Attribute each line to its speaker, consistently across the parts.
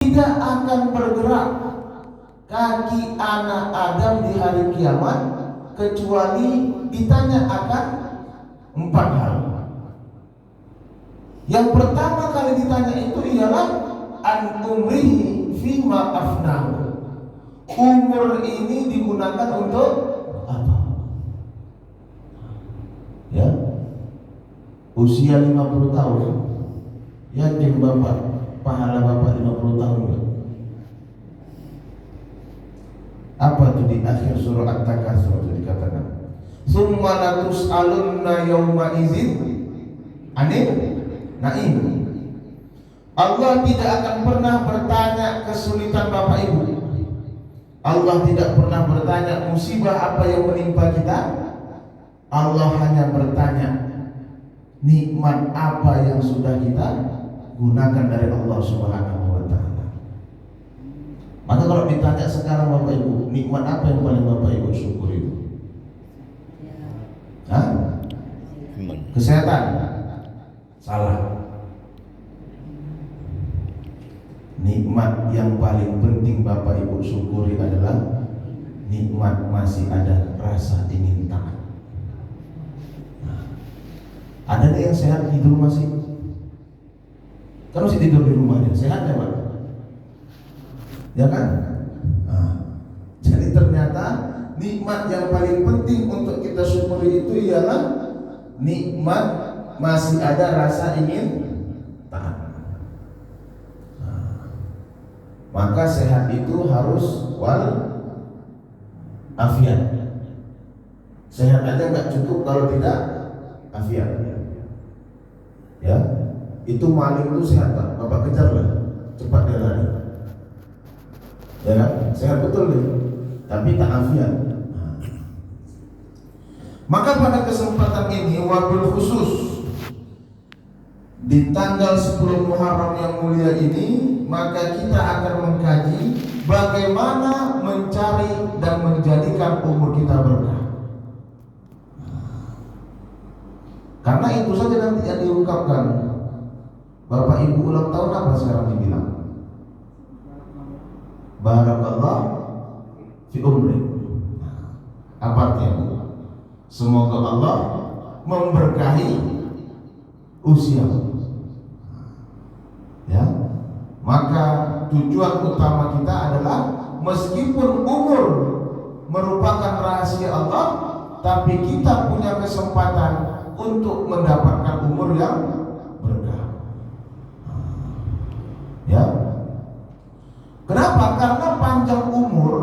Speaker 1: tidak akan bergerak kaki anak Adam di hari kiamat kecuali ditanya akan 4 hal. Yang pertama kali ditanya itu ialah an umrihi fima afnahu. Umur ini digunakan untuk apa? Ya, usia 50 tahun. Yakin Bapak pahala Bapak 50 tahun ya? Apa itu di akhir surah At-Takatsur itu dikatakan? Tsumma latus'alunna yauma idzin 'anil na'im. Allah tidak akan pernah bertanya kesulitan Bapak Ibu. Allah tidak pernah bertanya musibah apa yang menimpa kita. Allah hanya bertanya nikmat apa yang sudah kita gunakan dari Allah Subhanahu wa ta'ala. Maka kalau ditanya sekarang Bapak Ibu, nikmat apa yang paling Bapak Ibu syukuri itu? Hah? Kesehatan? Salah. Nikmat yang paling penting Bapak Ibu syukuri adalah nikmat masih ada rasa ingin taat. Ada yang sehat tidur masih? Kan masih tidur di rumahnya, sehat ya Pak? Ya kan? Jadi ternyata nikmat yang paling penting untuk kita syukuri itu ialah nikmat masih ada rasa ingin taat. Maka sehat itu harus wal afiat. Sehat aja nggak cukup kalau tidak afiat. Ya, itu maling itu sehat Pak, Bapak kejar lah, cepat dia lari. Ya kan? Sehat betul deh, tapi tak afiat. Maka pada kesempatan ini wabil khusus di tanggal 10 Muharram yang mulia ini, maka kita akan mengkaji bagaimana mencari dan menjadikan umur kita berkah. Karena itu saja nanti yang diungkapkan. Bapak Ibu ulang tahun apa sekarang dibilang? Barakallah fi umri. Apa artinya? Semoga Allah memberkahi usia. Ya. Maka tujuan utama kita adalah meskipun umur merupakan rahasia Allah, tapi kita punya kesempatan untuk mendapatkan umur yang berkah. Ya. Kenapa? Karena panjang umur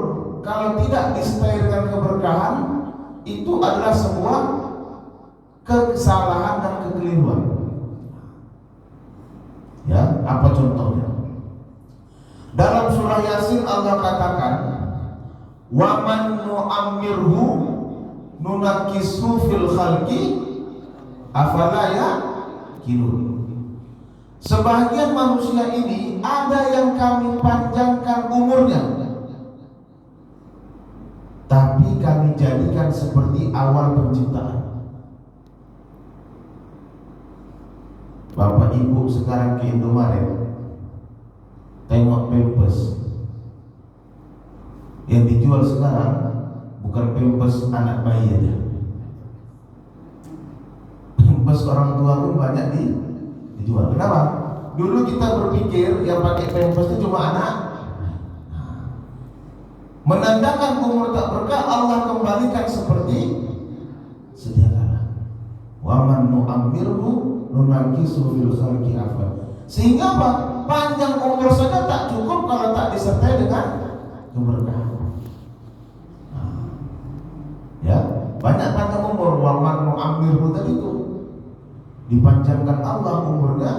Speaker 1: kalau tidak disertai dengan keberkahan itu adalah sebuah kesalahan dan kekeliruan. Ya, apa contohnya? Dalam surah Yasin Allah katakan, "Wa man nu'ammirhu nunakkisu fil khalqi afala yaqilun." Sebagian manusia ini ada yang kami panjangkan umurnya, tapi kami jadikan seperti awal penciptaan. Bapak Ibu sekarang ke Indomaret, tengok Pampers yang dijual sekarang bukan Pampers anak bayi aja. Pampers orang tua pun banyak dijual. Kenapa? Dulu kita berpikir yang pakai Pampers itu cuma anak. Menandakan umur tak berkah, Allah kembalikan seperti sedia kala. Wa man nu'ammirhu nunakkisu fil khalqi afala. Sehingga apa? Panjang umur saja tak cukup kalau tak disertai dengan keberkahan. Ya, banyak panjang umur. Wa man nu'ammirhu tadi itu dipanjangkan Allah umurnya,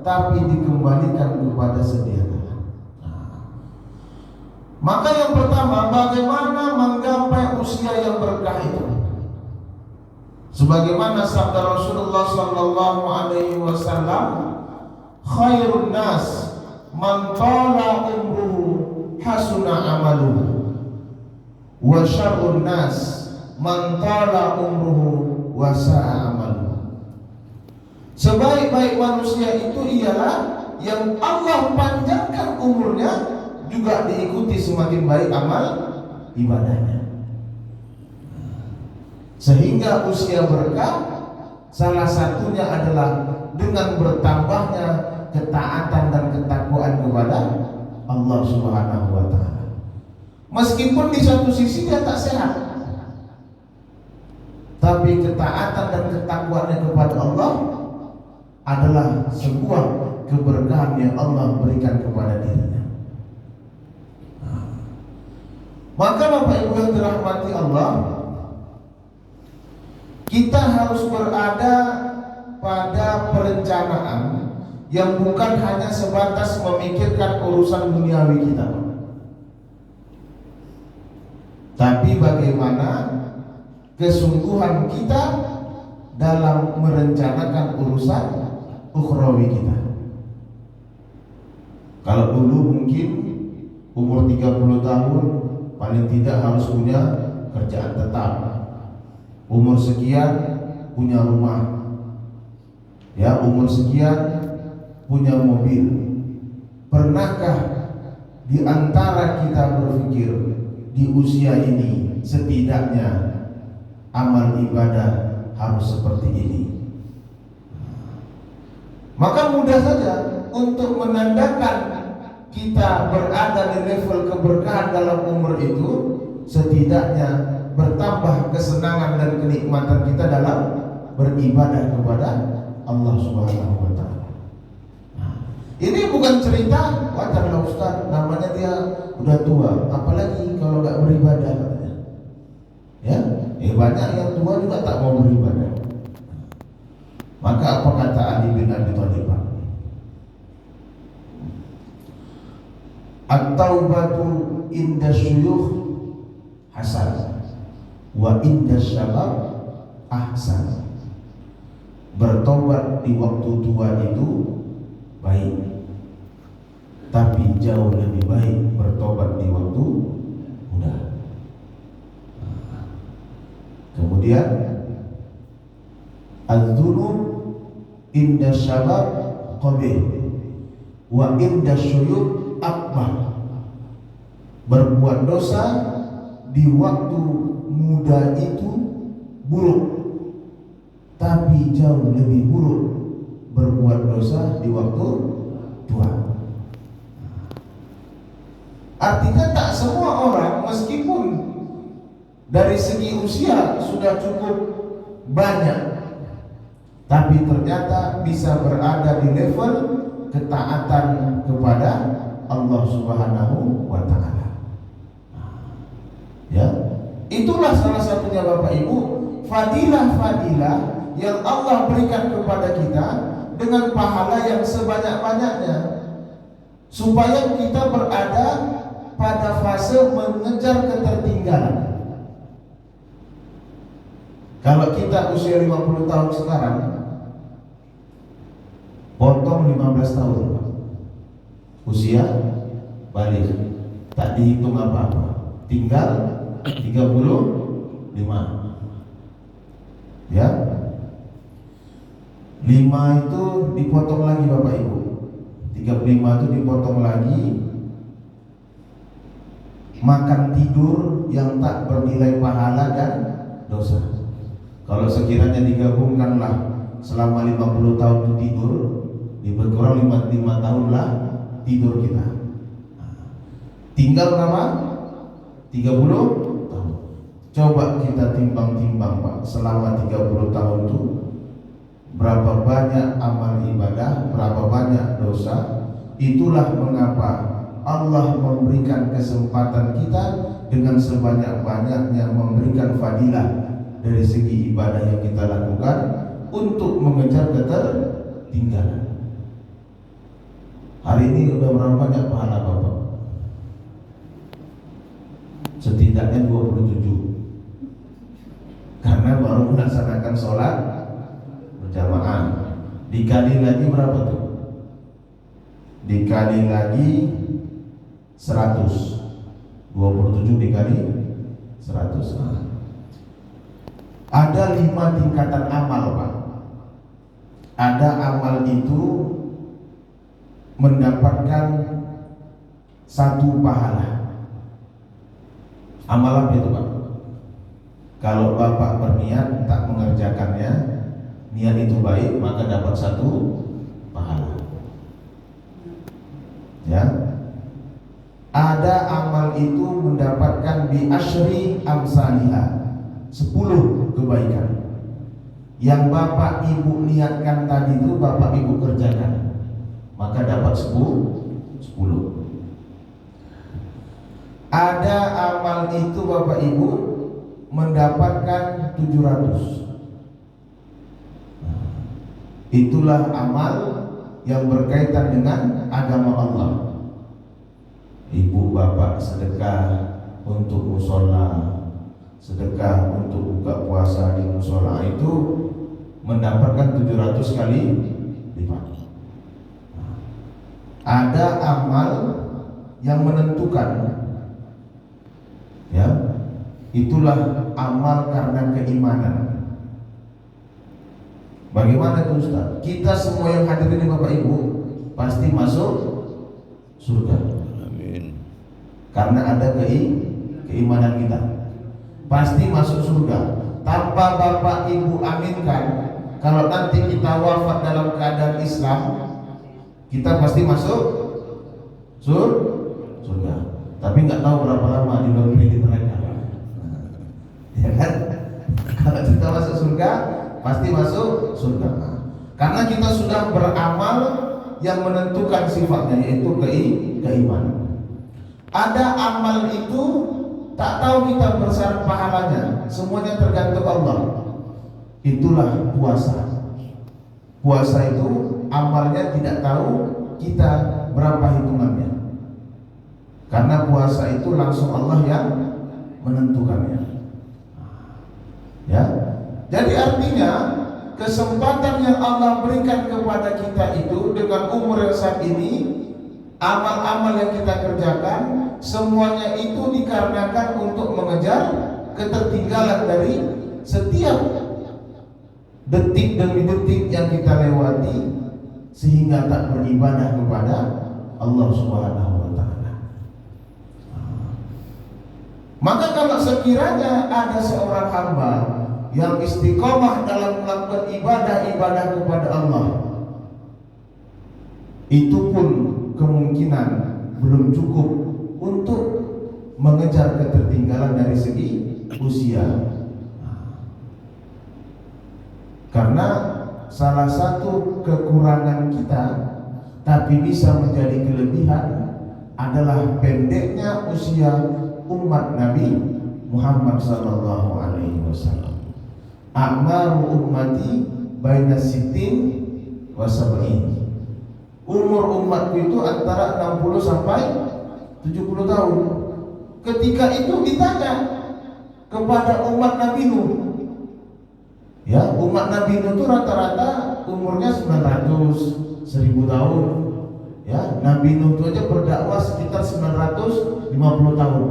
Speaker 1: tapi dikembalikan kepada sedia kala. Maka yang pertama, bagaimana menggapai usia yang berkah itu? Sebagaimana sabda Rasulullah sallallahu alaihi wasallam, khairun nas man tala umruhu hasuna amaluhu wa syarrun nas man tala umruhu wa sa'a amaluhu. Sebaik-baik manusia itu ialah yang Allah panjangkan umurnya juga diikuti semakin baik amal ibadahnya. Sehingga usia berkah salah satunya adalah dengan bertambahnya ketaatan dan ketakwaan kepada Allah Subhanahu wa taala. Meskipun di satu sisi dia tak sehat, tapi ketaatan dan ketakwaannya kepada Allah adalah sebuah keberkahan yang Allah berikan kepada dirinya. Maka Bapak Ibu yang dirahmati Allah, kita harus berada pada perencanaan yang bukan hanya sebatas memikirkan urusan duniawi kita, tapi bagaimana kesungguhan kita dalam merencanakan urusan ukhrawi kita. Kalau dulu mungkin umur 30 tahun paling tidak harus punya kerjaan tetap, umur sekian punya rumah, ya, umur sekian punya mobil. Pernahkah di antara kita berpikir di usia ini setidaknya amal ibadah harus seperti ini? Maka mudah saja untuk menandakan kita berada di level keberkahan dalam umur itu, setidaknya bertambah kesenangan dan kenikmatan kita dalam beribadah kepada Allah Subhanahu wa taala. Ini bukan cerita wajarlah Ustaz, namanya dia udah tua, apalagi kalau nggak beribadah katanya. Ya, banyak yang tua juga tak mau beribadah. Maka apa kata Ali bin Abi Thalib? At-taubatu inda syuyukh hasan wa inda syabab ahsan. Bertobat di waktu tua itu baik, tapi jauh lebih baik bertobat di waktu muda. Kemudian az-dzunub inda syabab qabih wa inda syuyukh akbar. Berbuat dosa di waktu muda itu buruk, tapi jauh lebih buruk berbuat dosa di waktu tua. Artinya tak semua orang meskipun dari segi usia sudah cukup banyak, tapi ternyata bisa berada di level ketaatan kepada Allah Subhanahu wa taala. Ya, itulah salah satunya Bapak Ibu, fadilah-fadilah yang Allah berikan kepada kita dengan pahala yang sebanyak-banyaknya, supaya kita berada pada fase mengejar ketertinggalan. Kalau kita usia 50 tahun sekarang, potong 15 tahun usia balik, tak dihitung apa-apa, tinggal 35. Ya, 5 itu dipotong lagi Bapak Ibu, 35 itu dipotong lagi, makan tidur yang tak bernilai pahala dan dosa. Kalau sekiranya digabungkanlah selama 50 tahun itu tidur, diperkurang 5 tahun lah tidur kita. Tinggal berapa? 30 tahun. Coba kita timbang-timbang Pak, selama 30 tahun itu berapa banyak amal ibadah, berapa banyak dosa. Itulah mengapa Allah memberikan kesempatan kita dengan sebanyak-banyaknya memberikan fadilah dari segi ibadah yang kita lakukan untuk mengejar ketertinggalan. Hari ini udah berapa banyak pahala Bapak? Setidaknya 27. Karena baru melaksanakan sholat berjamaah. Dikali lagi berapa tuh? Dikali lagi 100. 27 dikali 100. Ada 5 tingkatan amal Pak. Ada amal itu mendapatkan satu pahala. Amal apa itu Pak? Kalau Bapak berniat tak mengerjakannya, niat itu baik, maka dapat satu pahala. Ya, ada amal itu mendapatkan bi asyri amsalihah, 10 kebaikan. Yang Bapak Ibu niatkan tadi itu Bapak Ibu kerjakan, maka dapat 10. Ada amal itu Bapak Ibu mendapatkan 700. Itulah amal yang berkaitan dengan agama Allah. Ibu bapak sedekah untuk musola, sedekah untuk buka puasa di musola, itu mendapatkan 700 kali lipat. Ada amal yang menentukan, ya, itulah amal karena keimanan. Bagaimana itu Ustaz? Kita semua yang hadir ini Bapak Ibu pasti masuk surga. Amin. Karena ada keimanan kita. Pasti masuk surga. Tanpa Bapak Ibu aminkan, kalau nanti kita wafat dalam keadaan Islam, kita pasti masuk surga. Tapi nggak tahu berapa lama di dalam hidup mereka. Ya kan? Kalau kita masuk surga, pasti masuk surga. Karena kita sudah beramal yang menentukan sifatnya, yaitu keimanan. Ada amal itu tak tahu kita bersyarat pahalanya, semuanya tergantung Allah. Itulah puasa. Puasa itu amalnya tidak tahu kita berapa hitungannya. Karena puasa itu langsung Allah yang menentukannya. Ya. Jadi artinya kesempatan yang Allah berikan kepada kita itu dengan umur yang saat ini, amal-amal yang kita kerjakan, semuanya itu dikarenakan untuk mengejar ketertinggalan dari setiap detik demi detik yang kita lewati, sehingga tak beribadah kepada Allah Subhanahu wa Ta'ala. Maka kalau sekiranya ada seorang hamba yang istiqomah dalam melakukan ibadah-ibadah kepada Allah, itu pun kemungkinan belum cukup untuk mengejar ketertinggalan dari segi usia. Karena salah satu kekurangan kita tapi bisa menjadi kelebihan adalah pendeknya usia umat Nabi Muhammad sallallahu alaihi wasallam. A'maru ummati baina sittin wa sab'in. Umur umatku itu antara 60 sampai 70 tahun. Ketika itu ditanya kepada umat Nabi Nuh, ya, umat Nabi Nuh itu rata-rata umurnya 900, 1000 tahun. Ya, Nabi Nuh itu aja berdakwah sekitar 950 tahun.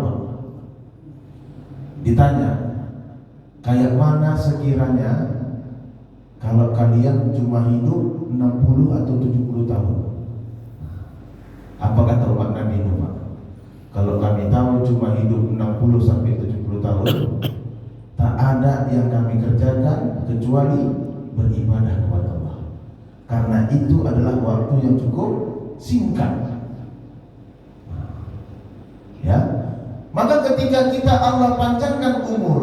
Speaker 1: Ditanya, kayak mana sekiranya kalau kalian cuma hidup 60 atau 70 tahun? Apa kata umat Nabi Nuh, Pak? Kalau kami tahu cuma hidup 60 sampai 70 tahun, tak ada yang kami kerjakan kecuali beribadah kepada Allah. Karena itu adalah waktu yang cukup singkat. Ya. Maka ketika kita Allah panjangkan umur,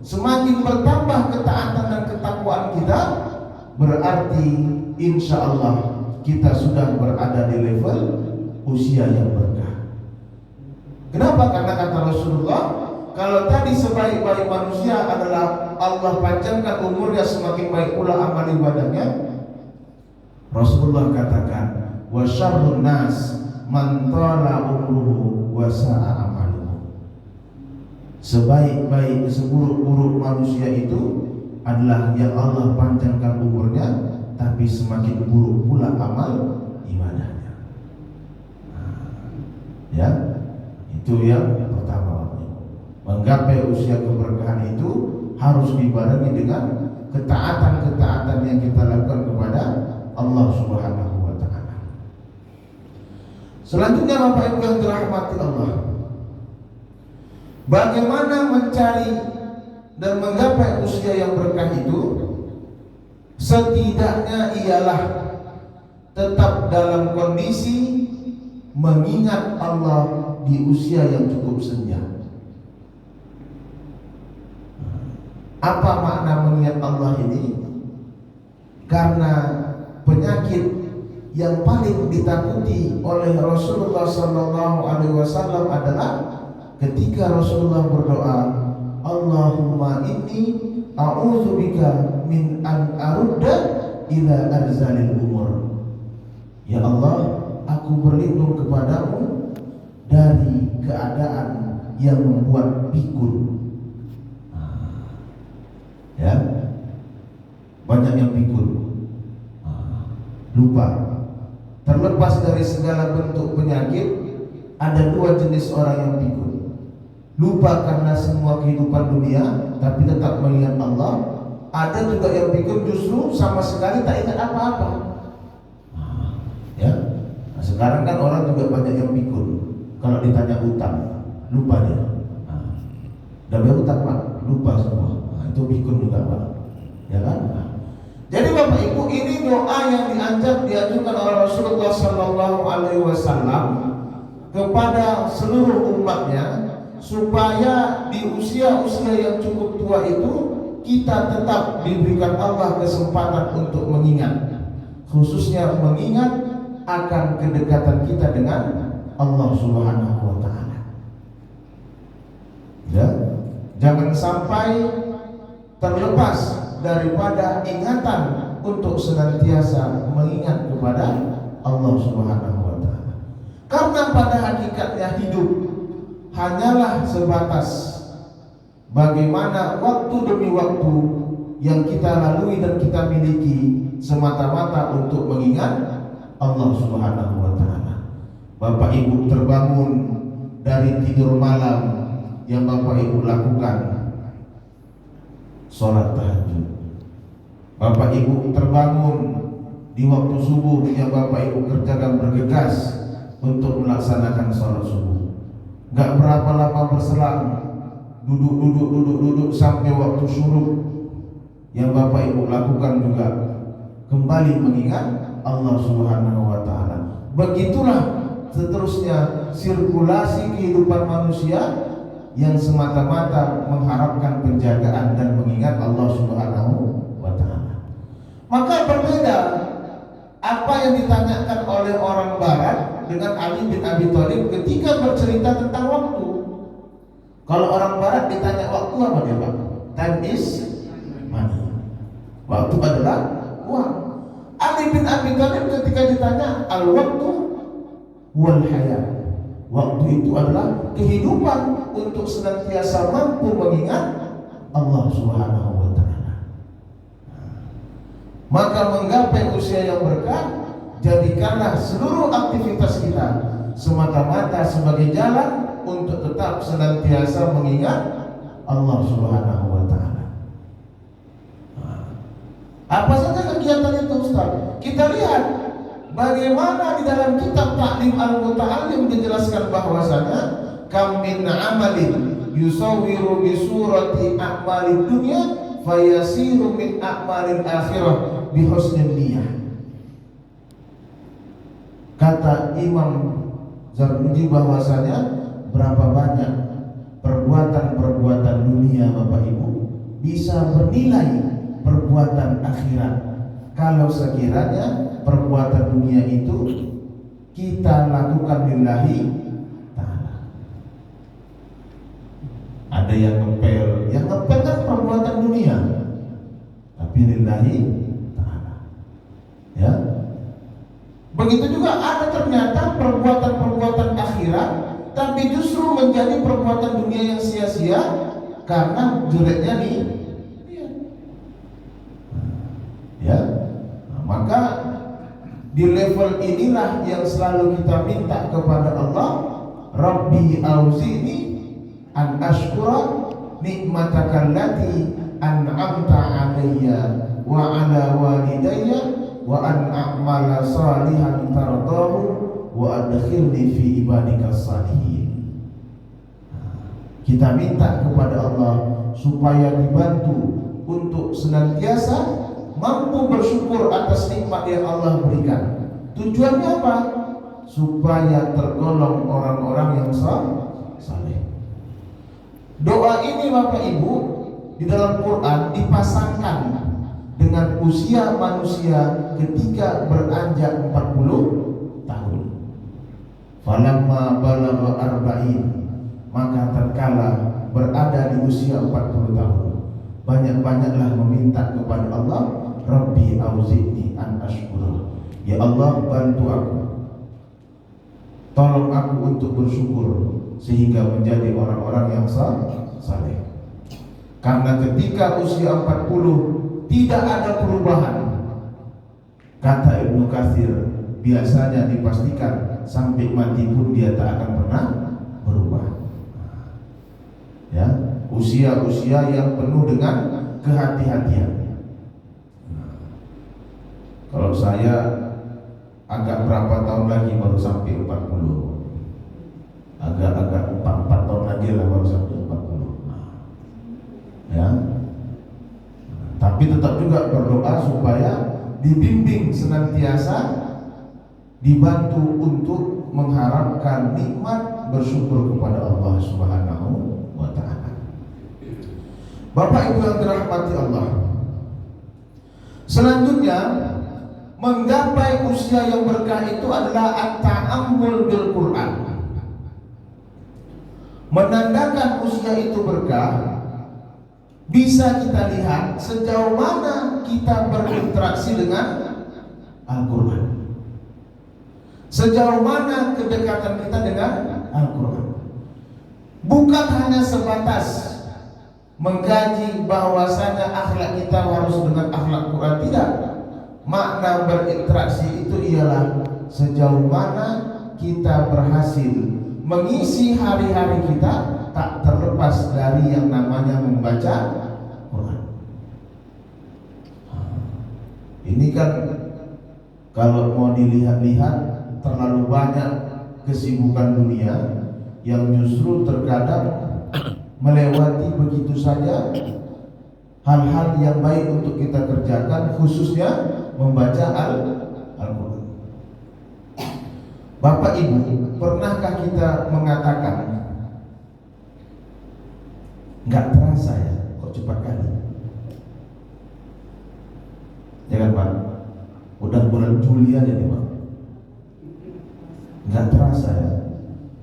Speaker 1: semakin bertambah ketaatan dan ketakwaan kita, berarti insya Allah kita sudah berada di level usia yang berkah. Kenapa? Karena kata Rasulullah, kalau tadi sebaik-baik manusia adalah Allah panjangkan umurnya, semakin baik pula amal ibadahnya. Rasulullah katakan, wa syarrun nas man tala umruhu wa sa'a amaluhu. Sebaik-baik, seburuk-buruk manusia itu adalah yang Allah panjangkan umurnya, tapi semakin buruk pula amal ibadahnya. Ya, itu yang pertama. Menggapai usia keberkahan itu harus dibarengi dengan ketaatan-ketaatan yang kita lakukan kepada Allah Subhanahu wa Ta'ala. Selanjutnya Bapak Ibu yang dirahmati Allah, bagaimana mencari dan menggapai usia yang berkah itu? Setidaknya ialah tetap dalam kondisi mengingat Allah di usia yang cukup senja. Apa makna mengingat Allah ini? Karena penyakit yang paling ditakuti oleh Rasulullah SAW adalah ketika Rasulullah berdoa, Allahumma inni a'udzubika min an arudda ila arzalil umur. Ya Allah, aku berlindung kepadamu dari keadaan yang membuat pikun. Ya, banyak yang pikun, lupa. Terlepas dari segala bentuk penyakit, ada dua jenis orang yang pikun. Lupa karena semua kehidupan dunia, tapi tetap mengingat Allah. Ada juga yang pikun justru sama sekali tak ingat apa-apa. Ya, nah, sekarang kan orang juga banyak yang pikun. Kalau ditanya utang, lupa dia. Udah bayar utang Pak, lupa semua. Nah, itu pikun juga Pak, ya kan? Jadi Bapak Ibu, ini doa yang diajukan oleh Rasulullah SAW kepada seluruh umatnya, supaya di usia-usia yang cukup tua itu kita tetap diberikan Allah kesempatan untuk mengingat, khususnya mengingat akan kedekatan kita dengan Allah Subhanahu wa Ta'ala. Ya, jangan sampai terlepas daripada ingatan untuk senantiasa mengingat kepada Allah Subhanahu wa Ta'ala. Karena pada hakikatnya hidup hanyalah sebatas bagaimana waktu demi waktu yang kita lalui dan kita miliki semata-mata untuk mengingat Allah Subhanahu wa Ta'ala. Bapak Ibu terbangun dari tidur malam, yang Bapak Ibu lakukan sholat tahajud. Bapak Ibu terbangun di waktu subuh, yang Bapak Ibu kerjakan bergegas untuk melaksanakan sholat subuh. Gak berapa lama berselang, duduk sampai waktu syuruk, yang Bapak Ibu lakukan juga kembali mengingat Allah Subhanahu wa Ta'ala. Begitulah seterusnya sirkulasi kehidupan manusia yang semata-mata mengharapkan penjagaan dan mengingat Allah Subhanahu wa Ta'ala. Maka berbeda apa yang ditanyakan oleh orang Barat dengan Ali bin Abi Thalib ketika bercerita tentang waktu. Kalau orang Barat ditanya waktu, apa dia Pak? Time is money. Waktu adalah uang. Ali bin Abi Thalib ketika ditanya al-waktu wal hayat, waktu itu adalah kehidupan untuk senantiasa mampu mengingat Allah Subhanahu wa Ta'ala. Maka menggapai usia yang berkah, jadikanlah seluruh aktivitas kita semata-mata sebagai jalan untuk tetap senantiasa mengingat Allah Subhanahu wa Ta'ala. Apa saja kegiatan itu Ustaz? Kita lihat bagaimana di dalam kitab Ta'lim Al-Muta'allim dijelaskan bahwasanya kam min amalin yusawwiru bi surati a'malid dunya fayasiru min a'malil akhirah bi husnil niyyah. Kata Imam Zarnuji bahwasanya berapa banyak perbuatan-perbuatan dunia Bapak Ibu bisa bernilai perbuatan akhirat kalau sekiranya perbuatan dunia itu kita lakukan lillahi ta'ala. Ada yang ngepel kan perbuatan dunia, tapi lillahi ta'ala. Ya. Begitu juga ada ternyata perbuatan-perbuatan akhirat, tapi justru menjadi perbuatan dunia yang sia-sia karena jeleknya nih. Ya, nah, maka di level inilah yang selalu kita minta kepada Allah, Rabbi auzi'ni an ashkura nikmataka allati an'amta 'alayya wa 'ala walidayya wa an a'mala salihan tardahu wa adkhilni fi ibadikas salihin. Kita minta kepada Allah supaya dibantu untuk senantiasa mampu bersyukur atas nikmat yang Allah berikan. Tujuannya apa? Supaya tergolong orang-orang yang saleh. Doa ini Bapak Ibu di dalam Quran dipasangkan dengan usia manusia ketika beranjak 40 tahun. Falamma balagha arba'in, maka tatkala berada di usia 40 tahun, banyak-banyaklah meminta kepada Allah, Rabbi auzi'ni an ashkura. Ya Allah, bantu aku, tolong aku untuk bersyukur sehingga menjadi orang-orang yang saleh. Karena ketika usia 40 tidak ada perubahan, kata Ibnu Katsir, biasanya dipastikan sampai mati pun dia tak akan pernah berubah. Ya, usia-usia yang penuh dengan kehati-hatian. Kalau saya agak berapa tahun lagi baru sampai 40. Agak 4 tahun lagi lah baru sampai 40. Ya. Tapi tetap juga berdoa supaya dibimbing senantiasa, dibantu untuk mengharapkan nikmat bersyukur kepada Allah Subhanahu wa ta'ala. Bapak Ibu yang dirahmati Allah, selanjutnya menggapai usia yang berkah itu adalah at-ta'ammul bil Quran. Menandakan usia itu berkah bisa kita lihat sejauh mana kita berinteraksi dengan Al-Quran, sejauh mana kedekatan kita dengan Al-Quran. Bukan hanya sebatas mengkaji bahwasanya akhlak kita harus dengan akhlak Quran, tidak. Makna berinteraksi itu ialah sejauh mana kita berhasil mengisi hari-hari kita tak terlepas dari yang namanya membaca Quran. Ini kan kalau mau dilihat-lihat terlalu banyak kesibukan dunia yang justru terkadang melewati begitu saja hal-hal yang baik untuk kita kerjakan, khususnya membaca Al-Quran. Bapak Ibu, pernahkah kita mengatakan, nggak terasa ya, kok cepat kali? Ya kan Pak? Udah bulan Juli aja nih Pak, nggak terasa ya.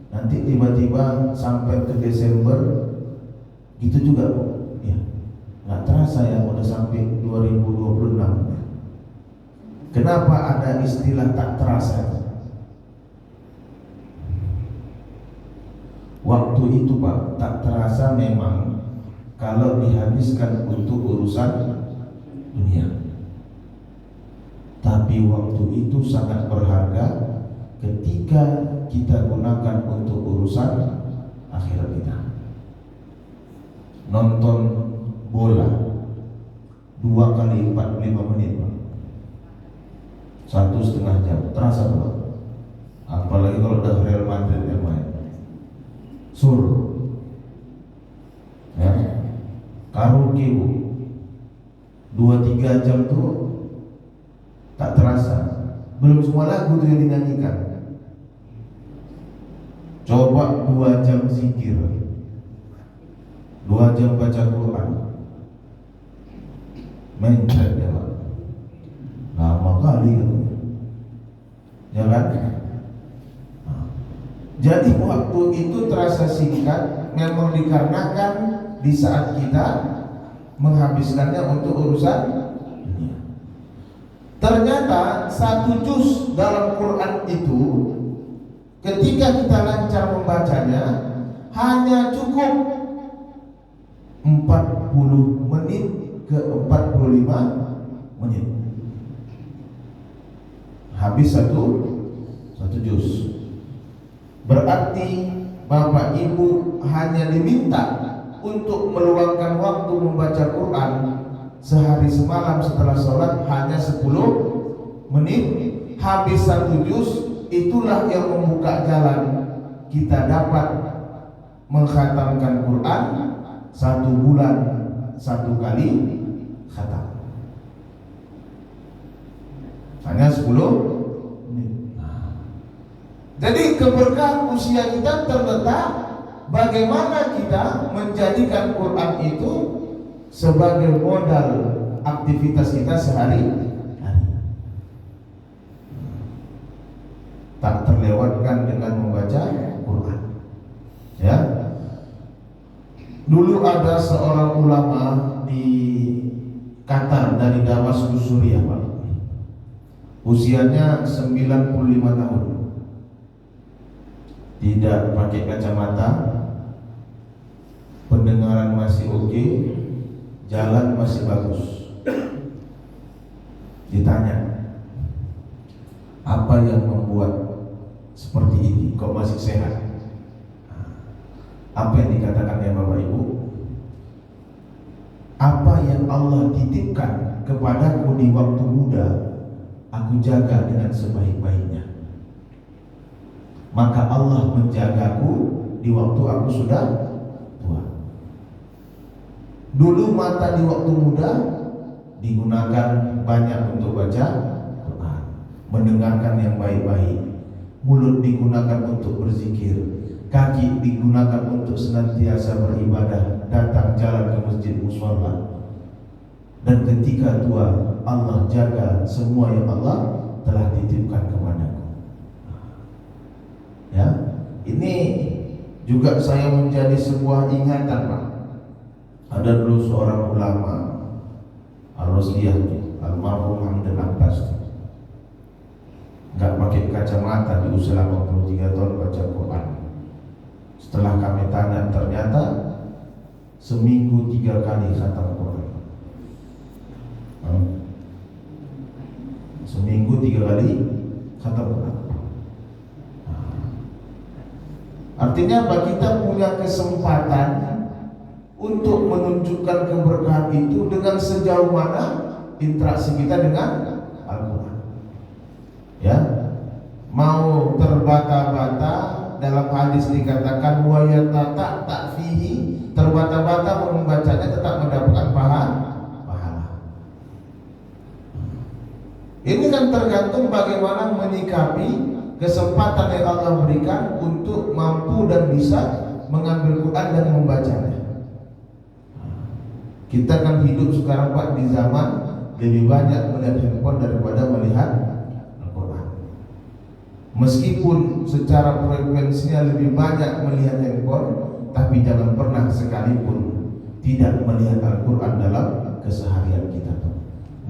Speaker 1: Nanti tiba-tiba sampai ke Desember, gitu juga Pak. Ya, nggak terasa ya, udah sampai 2026. Kenapa ada istilah tak terasa? Waktu itu Pak, tak terasa memang kalau dihabiskan untuk urusan dunia. Tapi waktu itu sangat berharga ketika kita gunakan untuk urusan akhirat kita. Nonton bola 2 kali 45 menit Pak, 1,5 jam, terasa Pak. Apalagi kalau udah Real Madrid yang main, ya, karaoke Bu, 2-3 jam tuh tak terasa. Belum semua lagu tuh yang dinyanyikan. Coba 2 jam zikir, 2 jam baca Quran, mencret ya Pak, lama kali gitu, ya kan? Jadi waktu itu terasa singkat, memang dikarenakan di saat kita menghabiskannya untuk urusan dunia. Ternyata 1 juz dalam Quran itu ketika kita lancar membacanya hanya cukup 40 menit ke 45 menit. Habis satu juz. Berarti Bapak Ibu hanya diminta untuk meluangkan waktu membaca Quran sehari semalam setelah sholat hanya 10 menit. Habis 1 juz itulah yang membuka jalan kita dapat mengkhatamkan Quran 1 bulan 1 kali khatam. Hanya 10 menit. Jadi keberkahan usia kita terletak bagaimana kita menjadikan Quran itu sebagai modal aktivitas kita sehari-hari. Tak terlewatkan dengan membaca Quran. Ya. Dulu ada seorang ulama di Qatar dari Damaskus, Suriah, Pak. Usianya 95 tahun. Tidak pakai kacamata, pendengaran masih oke, jalan masih bagus. Ditanya, apa yang membuat seperti ini kok masih sehat? Apa yang dikatakan ya Bapak Ibu? Apa yang Allah titipkan kepadaku di waktu muda, aku jaga dengan sebaik-baiknya. Maka Allah menjagaku di waktu aku sudah tua. Dulu mata di waktu muda digunakan banyak untuk baca Quran, mendengarkan yang baik-baik. Mulut digunakan untuk berzikir, kaki digunakan untuk senantiasa beribadah, datang jalan ke masjid mushola. Dan ketika tua, Allah jaga semua yang Allah telah titipkan kepadaku. Ya, ini juga saya menjadi sebuah ingatan, Pak. Ada dulu seorang ulama Al-Rosliyah, almarhum Hamdan Abbas, nggak pakai kacamata di usia 83 tahun baca Quran. Setelah kami tanya, ternyata seminggu 3 kali khatam Quran. Seminggu 3 kali khatam Quran. Artinya apa? Kita punya kesempatan untuk menunjukkan keberkahan itu dengan sejauh mana interaksi kita dengan Al-Quran. Ya, mau terbata-bata, dalam hadis dikatakan wa yatata ta'fihi, terbata-bata membacanya tetap mendapatkan pahala. Ini kan tergantung bagaimana menyikapi kesempatan yang Allah berikan untuk mampu dan bisa mengambil Quran dan membacanya. Kita kan hidup sekarang, Pak, di zaman lebih banyak melihat handphone daripada melihat Al-Quran. Meskipun secara frekuensinya lebih banyak melihat handphone, tapi jangan pernah sekalipun tidak melihat Al-Quran dalam keseharian kita, Pak.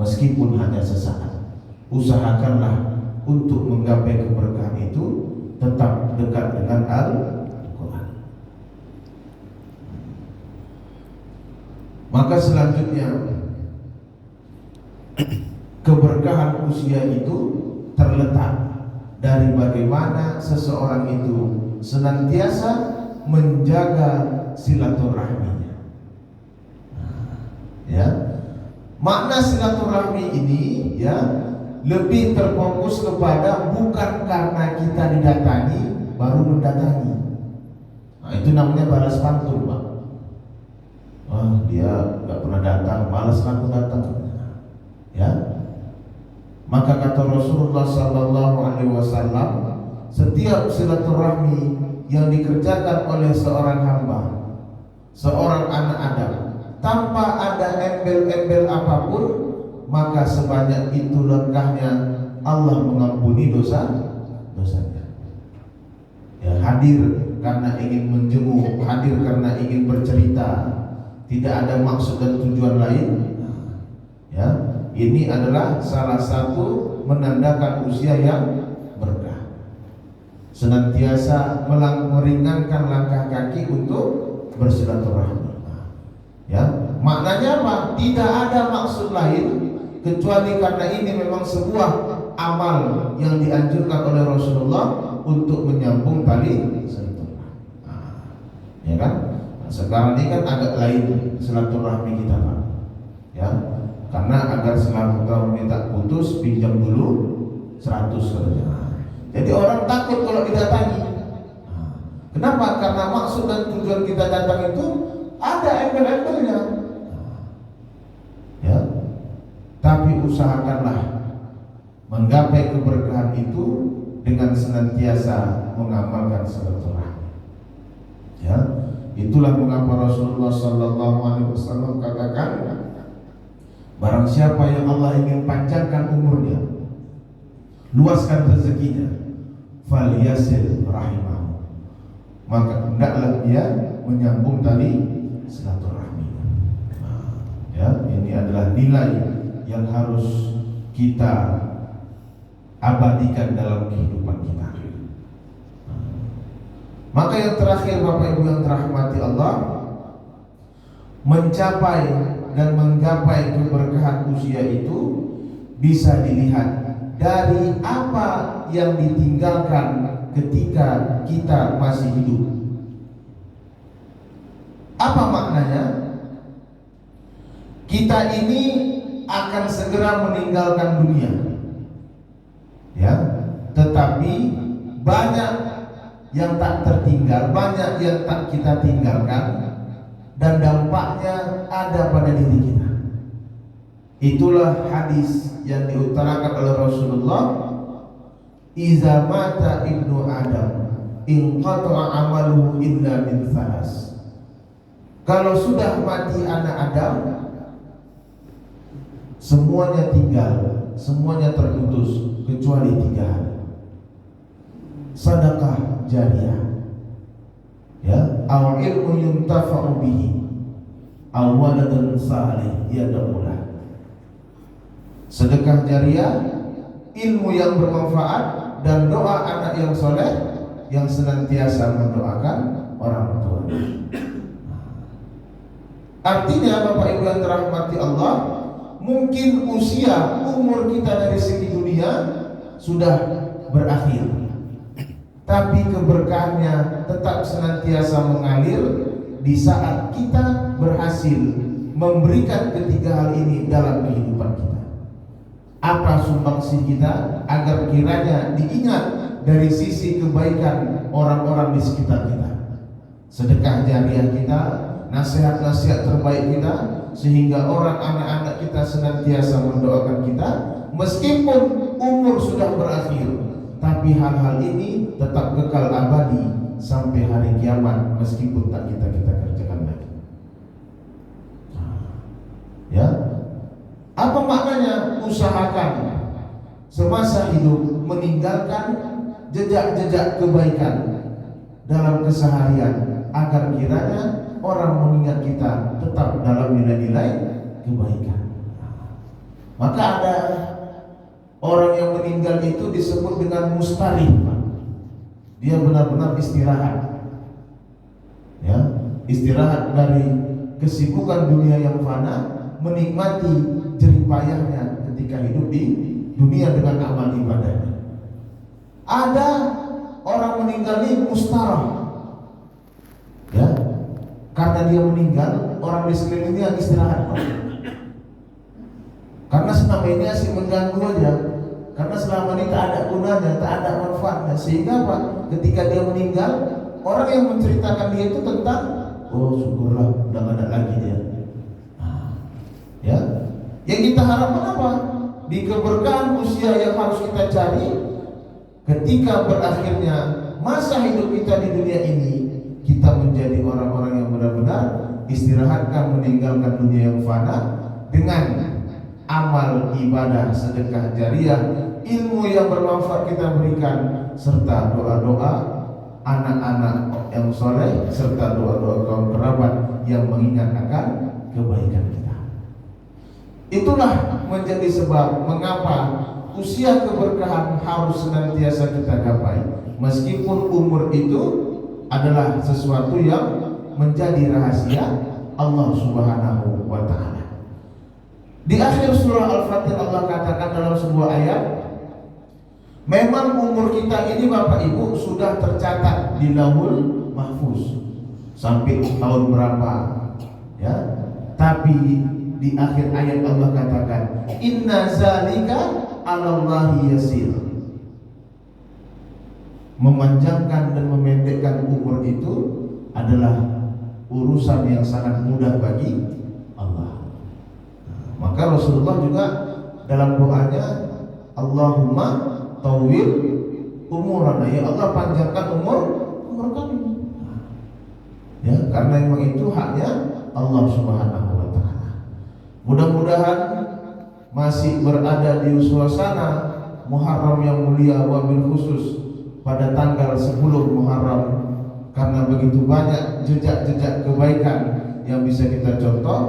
Speaker 1: Meskipun hanya sesaat, usahakanlah untuk menggapai keberkahan itu tetap dekat dengan Al-Quran. Maka selanjutnya, keberkahan usia itu terletak dari bagaimana seseorang itu senantiasa menjaga silaturahminya. Ya, makna silaturahmi ini ya lebih terfokus kepada bukan karena kita didatangi baru mendatangi. Nah, itu namanya balas pantun, Pak. Wah, dia nggak pernah datang, malas aku datang. Ya, maka kata Rasulullah SAW, setiap silaturahmi yang dikerjakan oleh seorang hamba, seorang anak Adam, tanpa ada embel-embel apapun, maka sebanyak itu langkahnya Allah mengampuni dosanya. Ya, hadir karena ingin menjenguk, hadir karena ingin bercerita, tidak ada maksud dan tujuan lain. Ya, ini adalah salah satu menandakan usia yang berkah. Senantiasa meringankan langkah kaki untuk bersilaturahmi. Ya, maknanya apa? Tidak ada maksud lain kecuali karena ini memang sebuah amal yang dianjurkan oleh Rasulullah untuk menyambung tali silaturahmi. Ya kan? Sekarang ini kan agak lain silaturahmi kita, Pak. Ya, karena agar silaturahmi tak putus, pinjam dulu 100 katanya. Jadi orang takut kalau didatangi. Kenapa? Karena maksud dan tujuan kita datang itu ada embel-embelnya. Ya. Tapi usahakanlah menggapai keberkahan itu dengan senantiasa mengamalkan silaturahmi. Ya, itulah mengapa Rasulullah sallallahu alaihi wasallam katakan, barang siapa yang Allah ingin panjangkan umurnya, luaskan rezekinya, falyasil rahimahu, maka hendaklah dia menyambung tali silaturahmi. Ya, ini adalah nilai yang harus kita abadikan dalam kehidupan kita. Maka yang terakhir, Bapak Ibu yang dirahmati Allah, mencapai dan menggapai keberkahan usia itu bisa dilihat dari apa yang ditinggalkan ketika kita masih hidup. Apa maknanya? Kita ini akan segera meninggalkan dunia, ya, tetapi banyak yang tak tertinggal, banyak yang tak kita tinggalkan, dan dampaknya ada pada diri kita. Itulah hadis yang diutarakan oleh Rasulullah, iza mata ibnu Adam inqata'a amaluhu illa min thalas. Kalau sudah mati anak Adam, semuanya tinggal, semuanya terputus kecuali 3 hal. Sedekah jariyah, ya, aw ilmu yuntafa'u bihi, aw waladun salih yad'u lahu. Sedekah jariyah, ilmu yang bermanfaat, dan doa anak yang soleh yang senantiasa mendoakan orang tua. Artinya Bapak Ibu yang dirahmati Allah, mungkin usia umur kita dari segi dunia sudah berakhir, tapi keberkahannya tetap senantiasa mengalir di saat kita berhasil memberikan ketiga hal ini dalam kehidupan kita. Apa sumbangsi kita agar kiranya diingat dari sisi kebaikan orang-orang di sekitar kita, sedekah jariah kita, nasihat-nasihat terbaik kita, sehingga orang anak-anak kita senantiasa mendoakan kita meskipun umur sudah berakhir. Tapi hal-hal ini tetap kekal abadi sampai hari kiamat meskipun tak kita kerjakan lagi. Ya, apa maknanya? Usahakan semasa hidup meninggalkan jejak-jejak kebaikan dalam keseharian agar kiranya orang mengingat kita tetap dalam nilai-nilai kebaikan. Maka ada orang yang meninggal itu disebut dengan mustarih. Dia benar-benar istirahat, ya, istirahat dari kesibukan dunia yang fana, menikmati jerih payahnya ketika hidup di dunia dengan amal ibadahnya. Ada orang meninggal ini mustarah, ya, karena dia meninggal, orang di sekelilingnya istirahat, karena selama ini asik mengganggu aja, karena selama ini tak ada gunanya, tak ada manfaatnya. Sehingga apa? Ketika dia meninggal, orang yang menceritakan dia itu tentang, oh syukurlah udah gak ada lagi dia. Ya, yang kita harapkan apa? Di keberkahan usia yang harus kita cari, ketika berakhirnya masa hidup kita di dunia ini, kita menjadi orang-orang yang benar-benar istirahatkan, meninggalkan dunia yang fana dengan amal ibadah, sedekah jariah, ilmu yang bermanfaat kita berikan, serta doa-doa anak-anak yang soleh, serta doa-doa kaum kerabat yang mengingat akan kebaikan kita. Itulah menjadi sebab mengapa usia keberkahan harus senantiasa kita gapai, meskipun umur itu adalah sesuatu yang menjadi rahasia Allah Subhanahu wa Ta'ala. Di akhir surah Al-Fatih Allah katakan dalam sebuah ayat, memang umur kita ini Bapak Ibu sudah tercatat di Lauhul Mahfuz sampai tahun berapa, ya. Tapi di akhir ayat Allah katakan, inna zalika 'alallahi yasir. memanjangkan dan memendekkan umur itu adalah urusan yang sangat mudah bagi Allah. Maka Rasulullah juga dalam doanya, Allahumma tawwil umurana, ya Allah panjangkan umur kami. Ya, karena memang itu haknya Allah Subhanahu wa taala. Mudah-mudahan masih berada di suasana Muharram yang mulia, wabil khusus pada tanggal 10 Muharram, karena begitu banyak jejak-jejak kebaikan yang bisa kita contoh,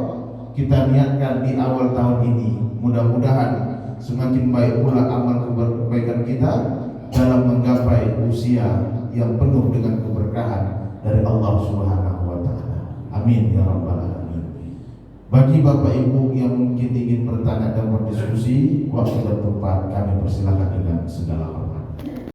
Speaker 1: kita niatkan di awal tahun ini. Mudah-mudahan semakin baik pula amal kebaikan kita dalam menggapai usia yang penuh dengan keberkahan dari Allah Subhanahu wa taala. Amin ya rabbal alamin. Bagi Bapak Ibu yang mungkin ingin bertanya dan berdiskusi, waktu dan tempat kami persilakan dengan segala hormat.